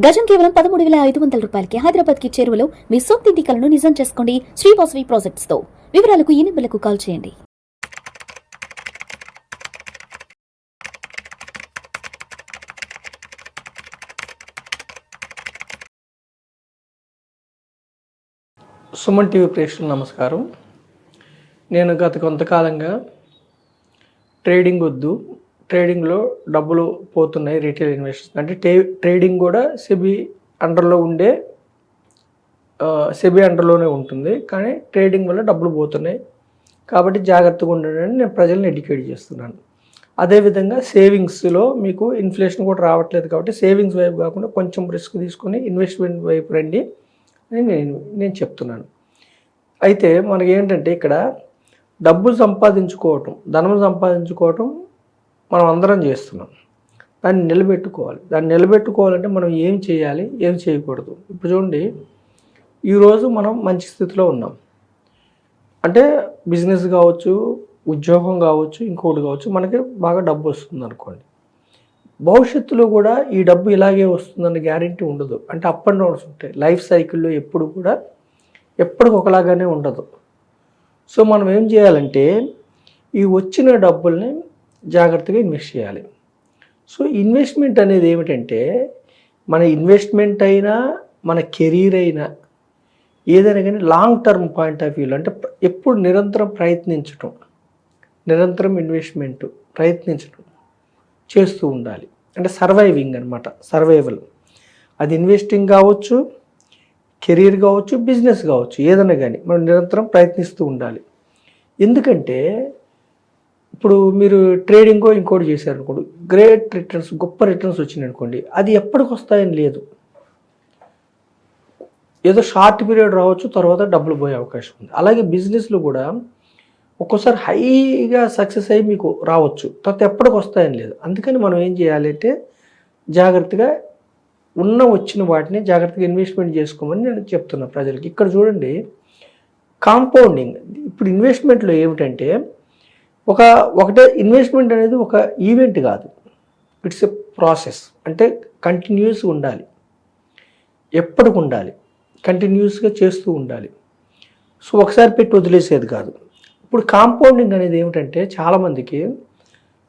గజం కేవలం 13,500 రూపాయలకి హైదరాబాద్ కి చేరువలో మీ సొంతింటి కలను నిజం చేసుకోండి శ్రీ వాసవి ప్రాజెక్ట్స్ తో. వివరాలకు ఈ నెంబర్లకు కాల్ చేయండి. సుమన్ టీవీ ప్రేక్షకులకు నమస్కారం. నేను గత కొంతకాలంగా ట్రేడింగ్ వద్దు, ట్రేడింగ్లో డబ్బులు పోతున్నాయి, రీటైల్ ఇన్వెస్టర్స్ అంటే ట్రేడింగ్ కూడా సెబీ అండర్లోనే ఉంటుంది, కానీ ట్రేడింగ్ వల్ల డబ్బులు పోతున్నాయి కాబట్టి జాగ్రత్తగా ఉండండి నేను ప్రజలను ఎడ్యుకేట్ చేస్తున్నాను. అదేవిధంగా సేవింగ్స్లో మీకు ఇన్ఫ్లేషన్ కూడా రావట్లేదు కాబట్టి సేవింగ్స్ వైపు కాకుండా కొంచెం రిస్క్ తీసుకొని ఇన్వెస్ట్మెంట్ వైపు రండి అని నేను చెప్తున్నాను. అయితే మనకి ఏంటంటే ఇక్కడ డబ్బులు సంపాదించుకోవటం, ధనం సంపాదించుకోవటం మనం అందరం చేస్తున్నాం. దాన్ని నిలబెట్టుకోవాలంటే మనం ఏం చేయాలి, ఏం చేయకూడదు. ఇప్పుడు చూడండి, ఈరోజు మనం మంచి స్థితిలో ఉన్నాం అంటే బిజినెస్ కావచ్చు, ఉద్యోగం కావచ్చు, ఇంకోటి కావచ్చు, మనకి బాగా డబ్బు వస్తుంది అనుకోండి. భవిష్యత్తులో కూడా ఈ డబ్బు ఇలాగే వస్తుందన్న గ్యారెంటీ ఉండదు. అంటే అప్ అండ్ డౌన్స్ ఉంటాయి. లైఫ్ సైకిల్లో ఎప్పుడు కూడా ఎప్పటికి ఒకలాగానే ఉండదు. సో మనం ఏం చేయాలంటే ఈ వచ్చిన డబ్బుల్ని జాగ్రత్తగా ఇన్వెస్ట్ చేయాలి. సో ఇన్వెస్ట్మెంట్ అనేది ఏమిటంటే మన ఇన్వెస్ట్మెంట్ అయినా మన కెరీర్ అయినా ఏదైనా కానీ లాంగ్ టర్మ్ పాయింట్ ఆఫ్ వ్యూలో అంటే ఎప్పుడు నిరంతరం ప్రయత్నించటం, నిరంతరం ప్రయత్నించటం చేస్తూ ఉండాలి. అంటే సర్వైవింగ్ అనమాట, సర్వైవల్. అది ఇన్వెస్టింగ్ కావచ్చు, కెరీర్ కావచ్చు, బిజినెస్ కావచ్చు, ఏదైనా కానీ మనం నిరంతరం ప్రయత్నిస్తూ ఉండాలి. ఎందుకంటే ఇప్పుడు మీరు ట్రేడింగో ఇంకోటి చేశారనుకోండి, గ్రేట్ రిటర్న్స్, గొప్ప రిటర్న్స్ వచ్చినాయి అనుకోండి, అది ఎప్పటికి వస్తాయని లేదు. ఏదో షార్ట్ పీరియడ్ రావచ్చు, తర్వాత డబ్బులు పోయే అవకాశం ఉంది. అలాగే బిజినెస్లో కూడా ఒక్కోసారి హైగా సక్సెస్ అయ్యి మీకు రావచ్చు, తర్వాత ఎప్పటికి వస్తాయని లేదు. అందుకని మనం ఏం చేయాలంటే జాగ్రత్తగా వచ్చిన వాటిని జాగ్రత్తగా ఇన్వెస్ట్మెంట్ చేసుకోమని నేను చెప్తున్నా ప్రజలకి. ఇక్కడ చూడండి, కాంపౌండింగ్. ఇప్పుడు ఇన్వెస్ట్మెంట్లో ఏమిటంటే ఒకటే ఇన్వెస్ట్మెంట్ అనేది ఒక ఈవెంట్ కాదు, ఇట్స్ ఎ ప్రాసెస్. అంటే కంటిన్యూస్గా ఉండాలి, ఎప్పటికి ఉండాలి, కంటిన్యూస్గా చేస్తూ ఉండాలి. సో ఒకసారి పెట్టి వదిలేసేది కాదు. ఇప్పుడు కాంపౌండింగ్ అనేది ఏమిటంటే చాలామందికి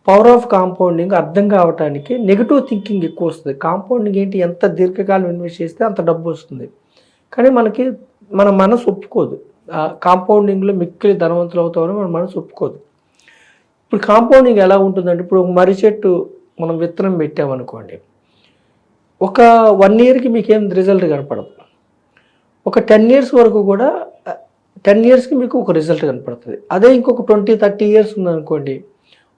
పవర్ ఆఫ్ కాంపౌండింగ్ అర్థం కావటానికి నెగిటివ్ థింకింగ్ ఎక్కువ వస్తుంది. కాంపౌండింగ్ ఏంటి, ఎంత దీర్ఘకాలం ఇన్వెస్ట్ చేస్తే అంత డబ్బు వస్తుంది, కానీ మన మనసు ఒప్పుకోదు. కాంపౌండింగ్లో మిక్కిలి ధనవంతులు అవుతామని మన మనసు ఒప్పుకోదు. ఇప్పుడు కాంపౌండింగ్ ఎలా ఉంటుందంటే, ఇప్పుడు ఒక మర్రి చెట్టు మనం విత్తనం పెట్టామనుకోండి, ఒక 1 ఇయర్కి మీకేం రిజల్ట్ కనపడదు. ఒక 10 ఇయర్స్ వరకు కూడా 10 ఇయర్స్కి మీకు ఒక రిజల్ట్ కనపడుతుంది. అదే ఇంకొక 20-30 ఇయర్స్ ఉందనుకోండి,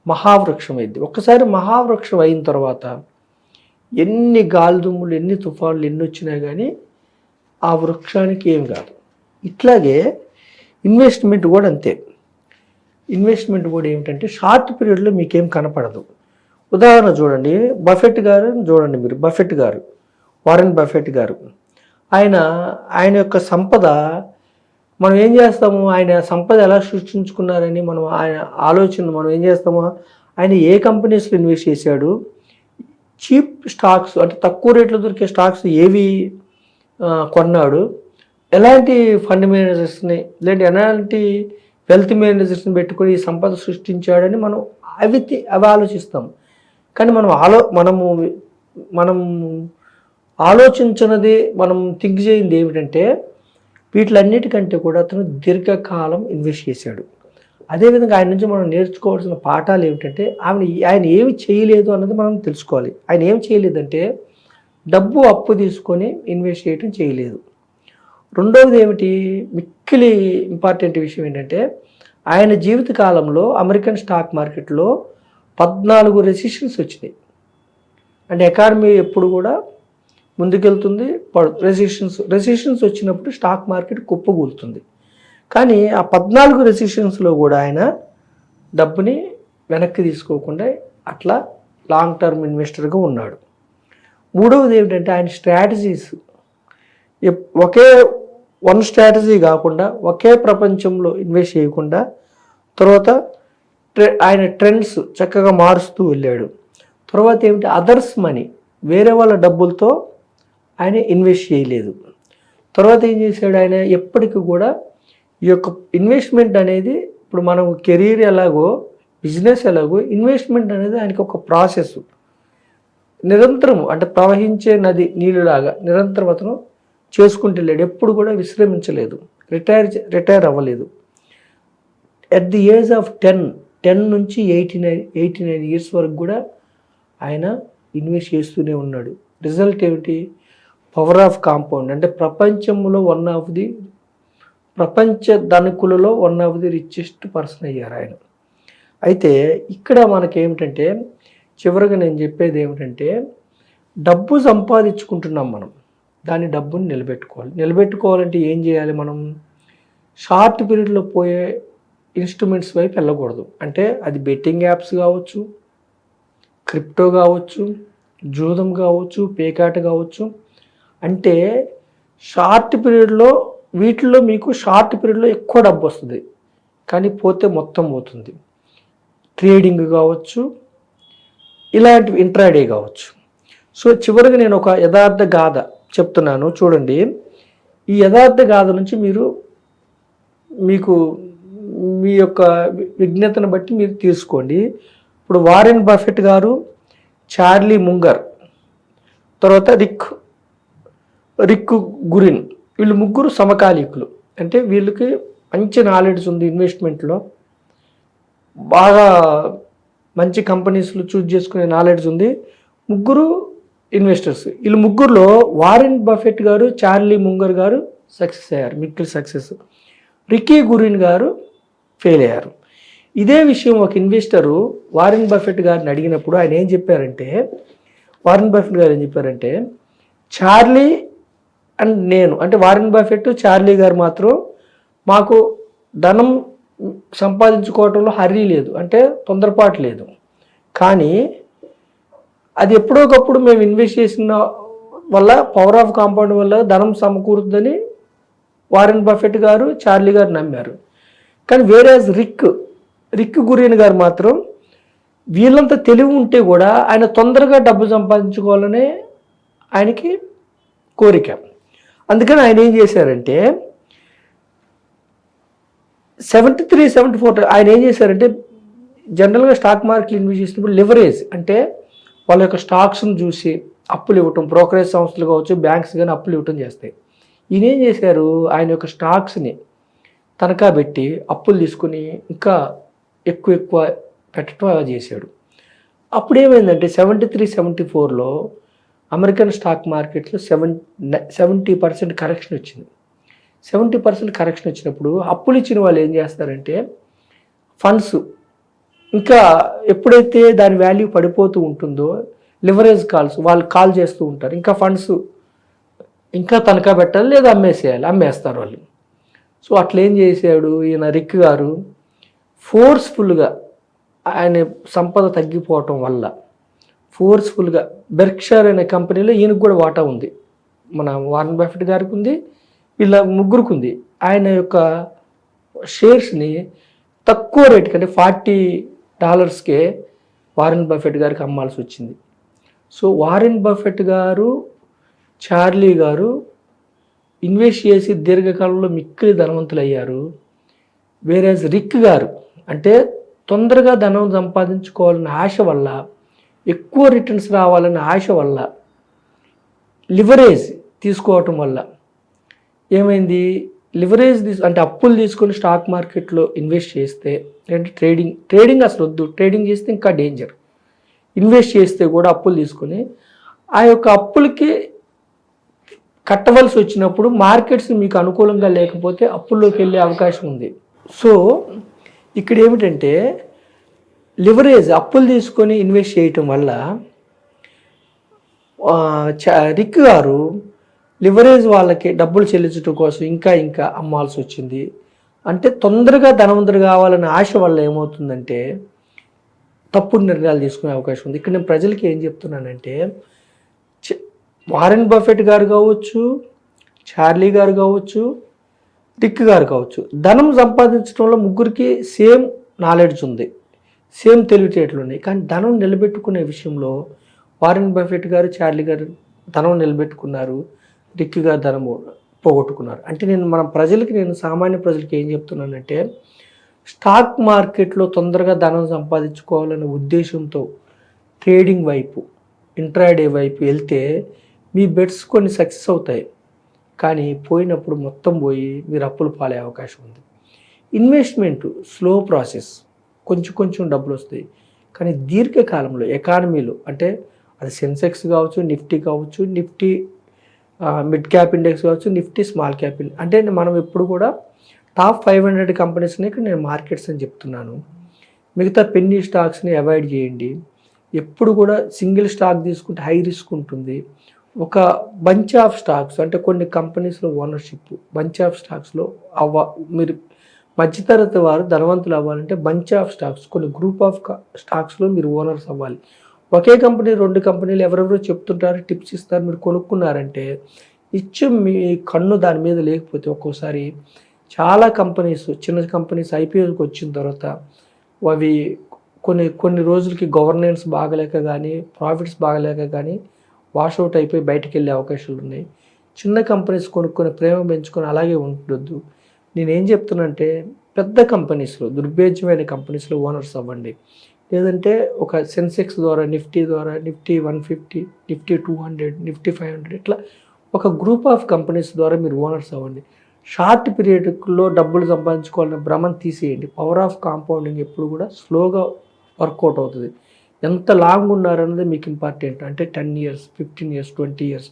మహావృక్షం అయింది. ఒక్కసారి మహావృక్షం అయిన తర్వాత ఎన్ని గాలిదుమ్ములు, ఎన్ని తుఫాన్లు ఎన్ని వచ్చినా కానీ ఆ వృక్షానికి ఏం కాదు. ఇట్లాగే ఇన్వెస్ట్మెంట్ కూడా అంతే. ఇన్వెస్ట్మెంట్ కూడా ఏమిటంటే షార్ట్ పీరియడ్లో మీకేం కనపడదు. ఉదాహరణ చూడండి, బఫెట్ గారు చూడండి, మీరు వారెన్ బఫెట్ గారు, ఆయన యొక్క సంపద మనం ఏం చేస్తాము, ఆయన సంపద ఎలా సృష్టించుకున్నారని మనం ఏం చేస్తాము, ఆయన ఏ కంపెనీస్లో ఇన్వెస్ట్ చేశాడు, చీప్ స్టాక్స్ అంటే తక్కువ రేట్లో దొరికే స్టాక్స్ ఏవి కొన్నాడు, ఎలాంటి ఫండ్ మేనేజర్స్ని లేదంటే ఎలాంటి వెల్త్ మేనేజర్స్ని పెట్టుకొని ఈ సంపద సృష్టించాడని మనం అవి ఆలోచిస్తాం. కానీ మనం ఆలోచించినది, మనం థింక్ చేయింది ఏమిటంటే వీటిలన్నిటికంటే కూడా అతను దీర్ఘకాలం ఇన్వెస్ట్ చేశాడు. అదేవిధంగా ఆయన నుంచి మనం నేర్చుకోవాల్సిన పాఠాలు ఏమిటంటే ఆయన ఏమి చేయలేదు అన్నది మనం తెలుసుకోవాలి. ఆయన ఏం చేయలేదంటే డబ్బు అప్పు తీసుకొని ఇన్వెస్ట్ చేయడం చేయలేదు. రెండవది ఏమిటి, మిక్కిలి ఇంపార్టెంట్ విషయం ఏంటంటే ఆయన జీవిత కాలంలో అమెరికన్ స్టాక్ మార్కెట్లో 14 రెసిషన్స్ వచ్చినాయి. అంటే ఎకానమీ ఎప్పుడు కూడా ముందుకెళ్తుంది, రెసిషన్స్ వచ్చినప్పుడు స్టాక్ మార్కెట్ కుప్పకూలుతుంది. కానీ ఆ 14 రెసిషన్స్లో కూడా ఆయన డబ్బుని వెనక్కి తీసుకోకుండా అట్లా లాంగ్ టర్మ్ ఇన్వెస్టర్గా ఉన్నాడు. మూడవది ఏమిటంటే ఆయన స్ట్రాటజీస్ ఒకే స్ట్రాటజీ కాకుండా ఒకే ప్రపంచంలో ఇన్వెస్ట్ చేయకుండా తర్వాత ఆయన ట్రెండ్స్ చక్కగా మారుస్తూ వెళ్ళాడు. తర్వాత ఏమిటి, అదర్స్ మనీ, వేరే వాళ్ళ డబ్బులతో ఆయన ఇన్వెస్ట్ చేయలేదు. తర్వాత ఏం చేశాడు ఆయన, ఎప్పటికీ కూడా ఈ యొక్క ఇన్వెస్ట్మెంట్ అనేది, ఇప్పుడు మనం కెరీర్ ఎలాగో బిజినెస్ ఎలాగో ఇన్వెస్ట్మెంట్ అనేది ఆయనకి ఒక ప్రాసెస్. నిరంతరం అంటే ప్రవహించే నది నీళ్ళలాగా నిరంతరం అతను చేసుకుంటూ వెళ్ళాడు. ఎప్పుడు కూడా విశ్రమించలేదు, రిటైర్ అవ్వలేదు. ఎట్ ది ఏజ్ ఆఫ్ 10 నుంచి 89 ఇయర్స్ వరకు కూడా ఆయన ఇన్వెస్ట్ చేస్తూనే ఉన్నాడు. రిజల్ట్ ఏమిటి? Power of compound. అంటే ప్రపంచంలో ప్రపంచ ధనికులలో one of the richest person అయ్యారు ఆయన. అయితే ఇక్కడ మనకేమిటంటే చివరిగా నేను చెప్పేది ఏమిటంటే, డబ్బు సంపాదించుకుంటున్నాం మనం, దాని డబ్బుని నిలబెట్టుకోవాలంటే ఏం చేయాలి మనం? షార్ట్ పీరియడ్లో పోయే ఇన్స్ట్రుమెంట్స్ వైపు వెళ్ళకూడదు. అంటే అది బెట్టింగ్ యాప్స్ కావచ్చు, క్రిప్టో కావచ్చు, జూదం కావచ్చు, పేకాట కావచ్చు. అంటే షార్ట్ పీరియడ్లో వీటిల్లో మీకు షార్ట్ పీరియడ్లో ఎక్కువ డబ్బు వస్తుంది, కానీ పోతే మొత్తం పోతుంది. ట్రేడింగ్ కావచ్చు, ఇలాంటివి ఇంట్రాడే కావచ్చు. సో చివరికి నేను ఒక యథార్థ గాథ చెప్తున్నాను చూడండి. ఈ యథార్థ గాథ నుంచి మీకు మీ యొక్క విజ్ఞతను బట్టి మీరు తీసుకోండి. ఇప్పుడు వారెన్ బఫెట్ గారు, చార్లీ ముంగర్, తర్వాత రిక్ గురిన్, వీళ్ళు ముగ్గురు సమకాలీకులు. అంటే వీళ్ళకి మంచి నాలెడ్జ్ ఉంది, ఇన్వెస్ట్మెంట్లో బాగా మంచి కంపెనీస్లో చూజ్ చేసుకునే నాలెడ్జ్ ఉంది. ముగ్గురు ఇన్వెస్టర్స్. వీళ్ళు ముగ్గురులో వారెన్ బఫెట్ గారు, చార్లీ ముంగర్ గారు సక్సెస్ అయ్యారు, మిక్కిల్ సక్సెస్. రికీ గురిన్ గారు ఫెయిల్ అయ్యారు. ఇదే విషయం ఒక ఇన్వెస్టరు వారెన్ బఫెట్ గారిని అడిగినప్పుడు ఆయన ఏం చెప్పారంటే, చార్లీ అండ్ నేను, అంటే వారెన్ బఫెట్ చార్లీ గారు మాత్రం మాకు ధనం సంపాదించుకోవటంలో హర్రీ లేదు, అంటే తొందరపాటు లేదు. కానీ అది ఎప్పుడోకప్పుడు మేము ఇన్వెస్ట్ చేసిన వల్ల, పవర్ ఆఫ్ కాంపౌండ్ వల్ల ధనం సమకూరుతుందని వారెన్ బఫెట్ గారు, చార్లీ గారు నమ్మారు. కానీ వేరేజ్ రిక్ గురియన్ గారు మాత్రం వీళ్ళంతా తెలివి ఉంటే కూడా ఆయన తొందరగా డబ్బు సంపాదించుకోవాలనే ఆయనకి కోరిక. అందుకని ఆయన ఏం చేశారంటే 73-74 ఆయన ఏం చేశారంటే, జనరల్గా స్టాక్ మార్కెట్లో ఇన్వెస్ట్ చేసినప్పుడు లివరేజ్, అంటే వాళ్ళ యొక్క స్టాక్స్ను చూసి అప్పులు ఇవ్వటం, బ్రోకరేజ్ సంస్థలు కావచ్చు, బ్యాంక్స్ కానీ అప్పులు ఇవ్వటం చేస్తాయి. ఈయన ఏం చేశారు, ఆయన యొక్క స్టాక్స్ని తనఖా పెట్టి అప్పులు తీసుకుని ఇంకా ఎక్కువ పెట్టడం చేశాడు. అప్పుడు ఏమైందంటే 73-74లో అమెరికన్ స్టాక్ మార్కెట్లో 70% కరెక్షన్ వచ్చింది. 70% కరెక్షన్ వచ్చినప్పుడు అప్పులు ఇచ్చిన వాళ్ళు ఏం చేస్తారంటే, ఫండ్స్ ఇంకా ఎప్పుడైతే దాని వాల్యూ పడిపోతూ ఉంటుందో లివరేజ్ కాల్స్ వాళ్ళు కాల్ చేస్తూ ఉంటారు, ఇంకా ఫండ్స్ ఇంకా తనఖా పెట్టాలి లేదా అమ్మేస్తారు వాళ్ళు. సో అట్లా ఏం చేశాడు ఈయన రిక్ గారు, ఫోర్స్ఫుల్గా ఆయన సంపద తగ్గిపోవటం వల్ల ఫోర్స్ఫుల్గా బెర్క్షైర్ అనే కంపెనీలో ఈయనకు కూడా వాటా ఉంది, మన వారెన్ బఫెట్ గారికి ఉంది, వీళ్ళ ముగ్గురికి ఉంది. ఆయన యొక్క షేర్స్ని తక్కువ రేట్ కంటే $40కే వారెన్ బఫెట్ గారికి అమ్మాల్సి వచ్చింది. సో వారెన్ బఫెట్ గారు, చార్లీ గారు ఇన్వెస్ట్ చేసి దీర్ఘకాలంలో మిక్కిలి ధనవంతులు అయ్యారు. వేరేజ్ రిక్ గారు అంటే తొందరగా ధనం సంపాదించుకోవాలన్న ఆశ వల్ల, ఎక్కువ రిటర్న్స్ రావాలన్న ఆశ వల్ల, లివరేజ్ తీసుకోవటం వల్ల ఏమైంది, అంటే అప్పులు తీసుకొని స్టాక్ మార్కెట్లో ఇన్వెస్ట్ చేస్తే, అంటే ట్రేడింగ్ అసలు వద్దు, ట్రేడింగ్ చేస్తే ఇంకా డేంజర్. ఇన్వెస్ట్ చేస్తే కూడా అప్పులు తీసుకొని ఆ యొక్క అప్పులకి కట్టవలసి వచ్చినప్పుడు మార్కెట్స్ మీకు అనుకూలంగా లేకపోతే అప్పుల్లోకి వెళ్ళే అవకాశం ఉంది. సో ఇక్కడ ఏమిటంటే లివరేజ్, అప్పులు తీసుకొని ఇన్వెస్ట్ చేయటం వల్ల రిక్ గారు లివరేజ్ వాళ్ళకి డబ్బులు చెల్లించడం కోసం ఇంకా అమ్మాల్సి వచ్చింది. అంటే తొందరగా ధనవంతులు కావాలనే ఆశ వల్ల ఏమవుతుందంటే తప్పుడు నిర్ణయాలు తీసుకునే అవకాశం ఉంది. ఇక్కడ నేను ప్రజలకి ఏం చెప్తున్నానంటే, వారెన్ బఫెట్ గారు కావచ్చు, చార్లీ గారు కావచ్చు, రిక్ గారు కావచ్చు, ధనం సంపాదించడంలో ముగ్గురికి సేమ్ నాలెడ్జ్ ఉంది, సేమ్ తెలివితేటలు ఉన్నాయి. కానీ ధనం నిలబెట్టుకునే విషయంలో వారెన్ బఫెట్ గారు, చార్లీ గారు ధనం నిలబెట్టుకున్నారు, రిక్కీ గారు ధనం పోగొట్టుకున్నారు. అంటే నేను సామాన్య ప్రజలకి ఏం చెప్తున్నానంటే, స్టాక్ మార్కెట్లో తొందరగా ధనం సంపాదించుకోవాలనే ఉద్దేశంతో ట్రేడింగ్ వైపు, ఇంట్రాడే వైపు వెళ్తే మీ బెట్స్ కొన్ని సక్సెస్ అవుతాయి, కానీ పోయినప్పుడు మొత్తం పోయి మీరు అప్పులు పాలే అవకాశం ఉంది. ఇన్వెస్ట్మెంట్ స్లో ప్రాసెస్, కొంచెం కొంచెం డబ్బులు వస్తాయి, కానీ దీర్ఘకాలంలో ఎకానమీలో అంటే అది సెన్సెక్స్ కావచ్చు, నిఫ్టీ కావచ్చు, నిఫ్టీ మిడ్ క్యాప్ ఇండెక్స్ కావచ్చు, నిఫ్టీ స్మాల్ క్యాప్ ఇండెక్స్, అంటే మనం ఎప్పుడు కూడా టాప్ 500 కంపెనీస్ని ఇక్కడ నేను మార్కెట్స్ అని చెప్తున్నాను. మిగతా పెన్నీ స్టాక్స్ని అవాయిడ్ చేయండి. ఎప్పుడు కూడా సింగిల్ స్టాక్ తీసుకుంటే హై రిస్క్ ఉంటుంది. ఒక బంచ్ ఆఫ్ స్టాక్స్ అంటే కొన్ని కంపెనీస్లో ఓనర్షిప్, బంచ్ ఆఫ్ స్టాక్స్లో మీరు మధ్యతరగతి వారు ధనవంతులు అవ్వాలంటే బంచ్ ఆఫ్ స్టాక్స్, కొన్ని గ్రూప్ ఆఫ్ స్టాక్స్లో మీరు ఓనర్స్ అవ్వాలి. ఒకే కంపెనీ 2 కంపెనీలు ఎవరెవరో చెప్తుంటారు, టిప్స్ ఇస్తారు, మీరు కొనుక్కున్నారంటే మీ కన్ను దాని మీద లేకపోతే ఒక్కోసారి చాలా కంపెనీస్, చిన్న కంపెనీస్ ఐపీఓకి వచ్చిన తర్వాత అవి కొన్ని రోజులకి గవర్నెన్స్ బాగలేక కానీ, ప్రాఫిట్స్ బాగలేక కానీ వాషౌట్ అయిపోయి బయటికి వెళ్ళే అవకాశాలు ఉన్నాయి. చిన్న కంపెనీస్ కొనుక్కొని ప్రేమ పెంచుకొని అలాగే ఉండొద్దు. నేనేం చెప్తున్నానంటే పెద్ద కంపెనీస్లో, దుర్భేద్యమైన కంపెనీస్లో ఓనర్స్ అవ్వండి. లేదంటే ఒక సెన్సెక్స్ ద్వారా, నిఫ్టీ 150, నిఫ్టీ 200, నిఫ్టీ 500 ఇట్లా ఒక గ్రూప్ ఆఫ్ కంపెనీస్ ద్వారా మీరు ఓనర్స్ అవ్వండి. షార్ట్ పీరియడ్లో డబ్బులు సంపాదించుకోవాలనే భ్రమను తీసేయండి. పవర్ ఆఫ్ కాంపౌండింగ్ ఎప్పుడు కూడా స్లోగా వర్కౌట్ అవుతుంది. ఎంత లాంగ్ ఉన్నారన్నది మీకు ఇంపార్టెంట్. అంటే 10 years, 15 years, 20 years.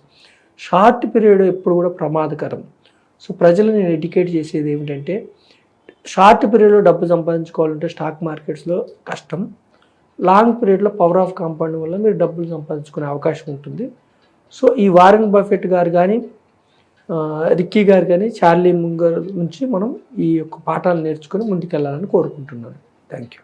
Short period ఎప్పుడు కూడా ప్రమాదకరం. సో ప్రజలు నేను ఎడ్యుకేట్ చేసేది ఏమిటంటే, షార్ట్ పీరియడ్లో డబ్బు సంపాదించుకోవాలంటే స్టాక్ మార్కెట్స్లో కష్టం. లాంగ్ పీరియడ్లో పవర్ ఆఫ్ కాంపౌండింగ్ వల్ల మీరు డబ్బులు సంపాదించుకునే అవకాశం ఉంటుంది. సో ఈ వారెన్ బఫెట్ గారు కానీ, రిక్కీ గారు కానీ, చార్లీ ముంగర్ నుంచి మనం ఈ యొక్క పాఠాలు నేర్చుకొని ముందుకెళ్ళాలని కోరుకుంటున్నాను. Thank you.